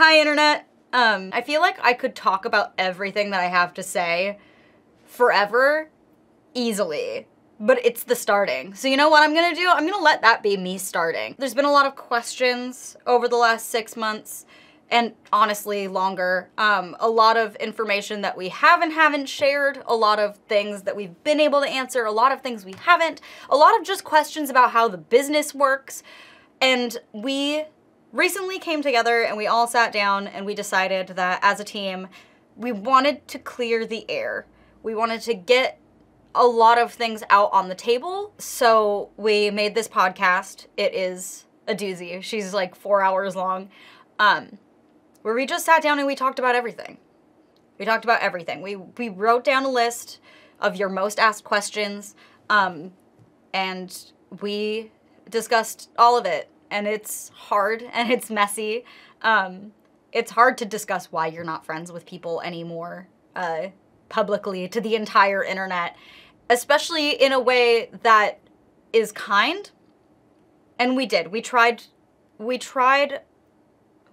Hi, Internet. I feel like I could talk about everything that I have to say forever, easily, but it's the starting. So you know what I'm gonna do? I'm gonna let that be me starting. There's been a lot of questions over the last 6 months, and honestly longer. A lot of information that we haven't shared, a lot of things that we've been able to answer, a lot of things we haven't, a lot of just questions about how the business works. And we recently came together and we all sat down and we decided that as a team, we wanted to clear the air. We wanted to get a lot of things out on the table. So we made this podcast. It is a doozy. She's like 4 hours long. Where we just sat down and we talked about everything. We talked about everything. We wrote down a list of your most asked questions, and we discussed all of it. And it's hard and it's messy. It's hard to discuss why you're not friends with people anymore, publicly to the entire internet, especially in a way that is kind. And we did. We tried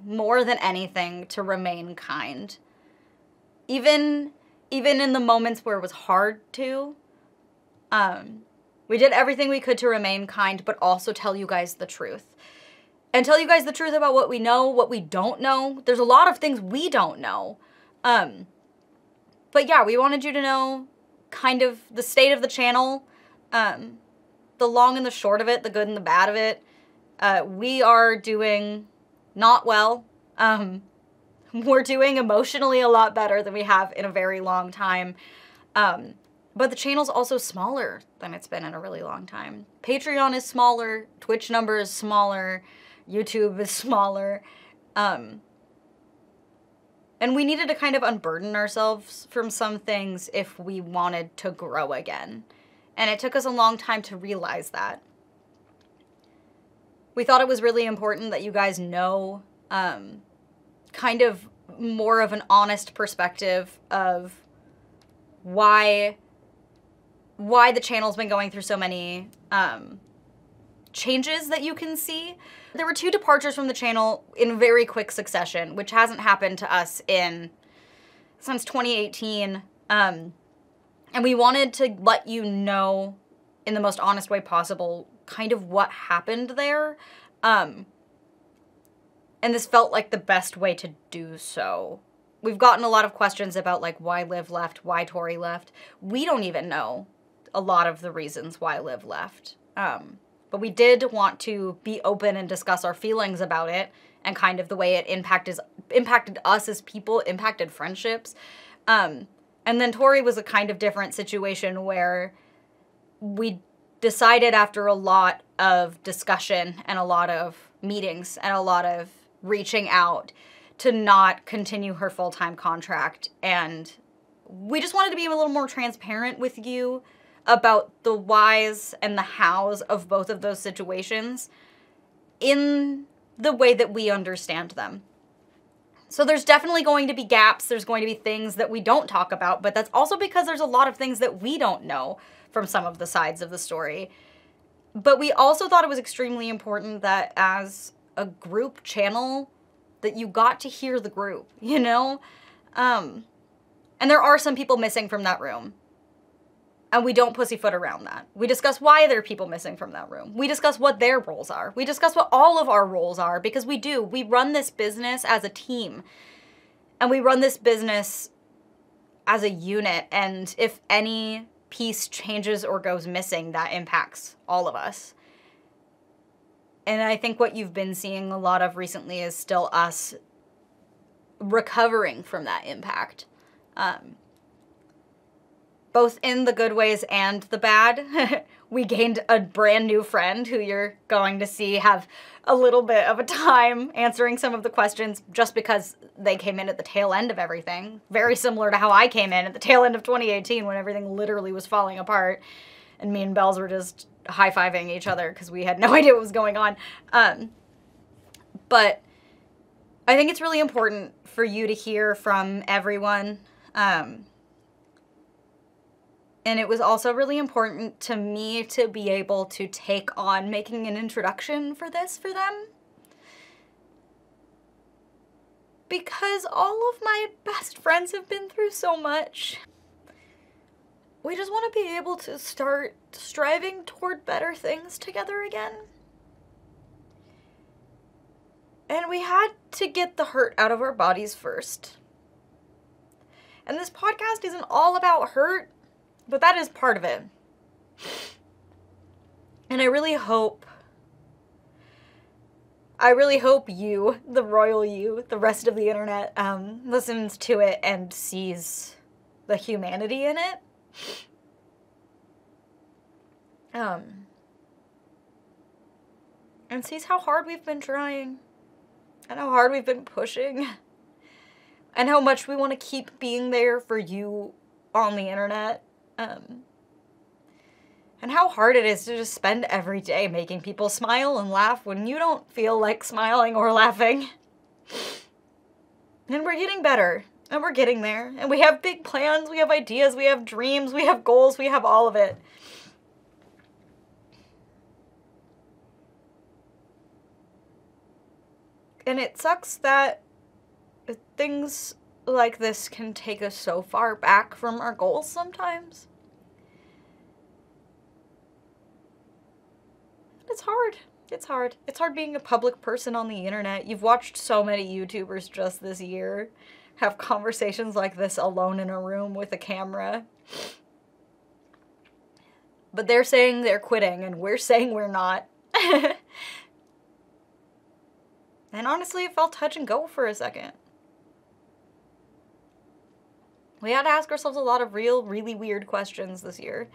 more than anything to remain kind. Even in the moments where it was hard to, we did everything we could to remain kind, but also tell you guys the truth. And tell you guys the truth about what we know, what we don't know. There's a lot of things we don't know. But yeah, we wanted you to know kind of the state of the channel, the long and the short of it, the good and the bad of it. We are doing not well. We're doing emotionally a lot better than we have in a very long time. But the channel's also smaller than it's been in a really long time. Patreon is smaller, Twitch number is smaller, YouTube is smaller. And we needed to kind of unburden ourselves from some things if we wanted to grow again. And it took us a long time to realize that. We thought it was really important that you guys know kind of more of an honest perspective of why the channel's been going through so many changes that you can see. There were 2 departures from the channel in very quick succession, which hasn't happened to us since 2018. And we wanted to let you know in the most honest way possible kind of what happened there. And this felt like the best way to do so. We've gotten a lot of questions about like why Liv left, why Tori left. We don't even know a lot of the reasons why Liv left. But we did want to be open and discuss our feelings about it and kind of the way it impacted us as people, impacted friendships. And then Tori was a kind of different situation where we decided after a lot of discussion and a lot of meetings and a lot of reaching out to not continue her full-time contract. And we just wanted to be a little more transparent with you about the whys and the hows of both of those situations in the way that we understand them. So there's definitely going to be gaps. There's going to be things that we don't talk about, but that's also because there's a lot of things that we don't know from some of the sides of the story. But we also thought it was extremely important that as a group channel, that you got to hear the group, you know? And there are some people missing from that room. And we don't pussyfoot around that. We discuss why there are people missing from that room. We discuss what their roles are. We discuss what all of our roles are, because we do. We run this business as a team. And we run this business as a unit. And if any piece changes or goes missing, that impacts all of us. And I think what you've been seeing a lot of recently is still us recovering from that impact. Both in the good ways and the bad. We gained a brand new friend who you're going to see have a little bit of a time answering some of the questions just because they came in at the tail end of everything. Very similar to how I came in at the tail end of 2018 when everything literally was falling apart and me and Bells were just high-fiving each other because we had no idea what was going on. But I think it's really important for you to hear from everyone. And it was also really important to me to be able to take on making an introduction for this for them. because all of my best friends have been through so much. We just want to be able to start striving toward better things together again. And we had to get the hurt out of our bodies first. And this podcast isn't all about hurt, but that is part of it. And I really hope you, the royal you, the rest of the internet, listens to it and sees the humanity in it. And sees how hard we've been trying, and how hard we've been pushing, and how much we want to keep being there for you on the internet, and how hard it is to just spend every day making people smile and laugh when you don't feel like smiling or laughing. And we're getting better, and we're getting there, and we have big plans, we have ideas, we have dreams, we have goals, we have all of it. And it sucks that things like this can take us so far back from our goals sometimes. It's hard. It's hard. It's hard being a public person on the internet. You've watched so many YouTubers just this year have conversations like this alone in a room with a camera. But they're saying they're quitting, and we're saying we're not. And honestly, it felt touch and go for a second. We had to ask ourselves a lot of really weird questions this year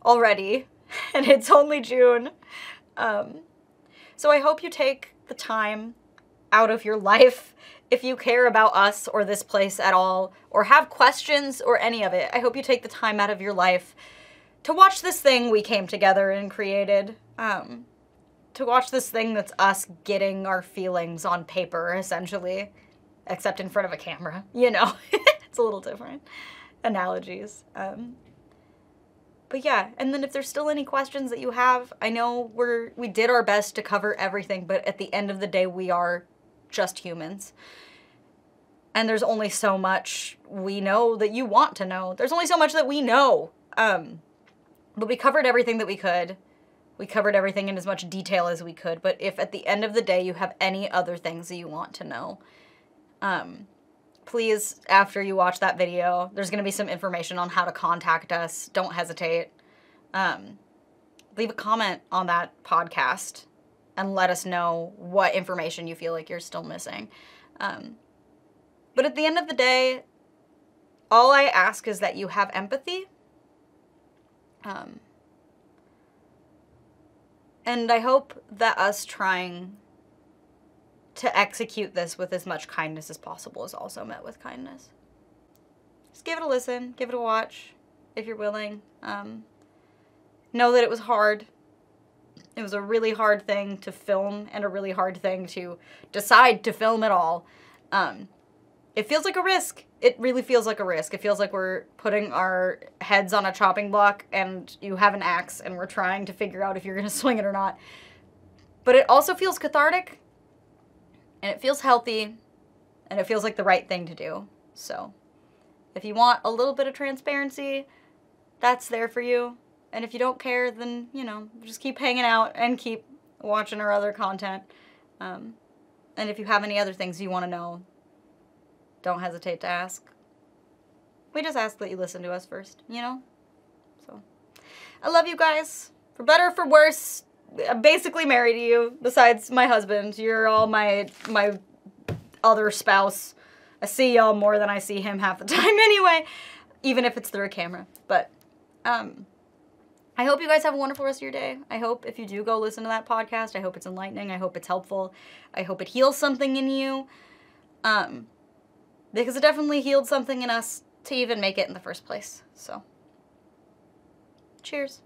already, and it's only June. So I hope you take the time out of your life if you care about us or this place at all, or have questions or any of it. I hope you take the time out of your life to watch this thing we came together and created. To watch this thing that's us getting our feelings on paper, essentially. Except in front of a camera, you know. It's a little different. Analogies. But yeah, and then if there's still any questions that you have, I know we did our best to cover everything, but at the end of the day, we are just humans. And there's only so much we know that you want to know. There's only so much that we know. But we covered everything that we could. We covered everything in as much detail as we could, but if at the end of the day you have any other things that you want to know, please, after you watch that video, there's going to be some information on how to contact us. Don't hesitate. Leave a comment on that podcast and let us know what information you feel like you're still missing. But at the end of the day, all I ask is that you have empathy. And I hope that us trying to execute this with as much kindness as possible is also met with kindness. Just give it a listen, give it a watch, if you're willing. Know that it was hard. It was a really hard thing to film and a really hard thing to decide to film at all. It feels like a risk. It really feels like a risk. It feels like we're putting our heads on a chopping block and you have an axe and we're trying to figure out if you're going to swing it or not. But it also feels cathartic and it feels healthy and it feels like the right thing to do. So if you want a little bit of transparency, that's there for you. And if you don't care, then, you know, just keep hanging out and keep watching our other content. And if you have any other things you want to know, don't hesitate to ask. We just ask that you listen to us first, you know? So, I love you guys. For better or for worse, I'm basically married to you, besides my husband. You're all my other spouse. I see y'all more than I see him half the time anyway, even if it's through a camera. But, I hope you guys have a wonderful rest of your day. I hope if you do go listen to that podcast, I hope it's enlightening. I hope it's helpful. I hope it heals something in you. Because it definitely healed something in us to even make it in the first place. So, cheers.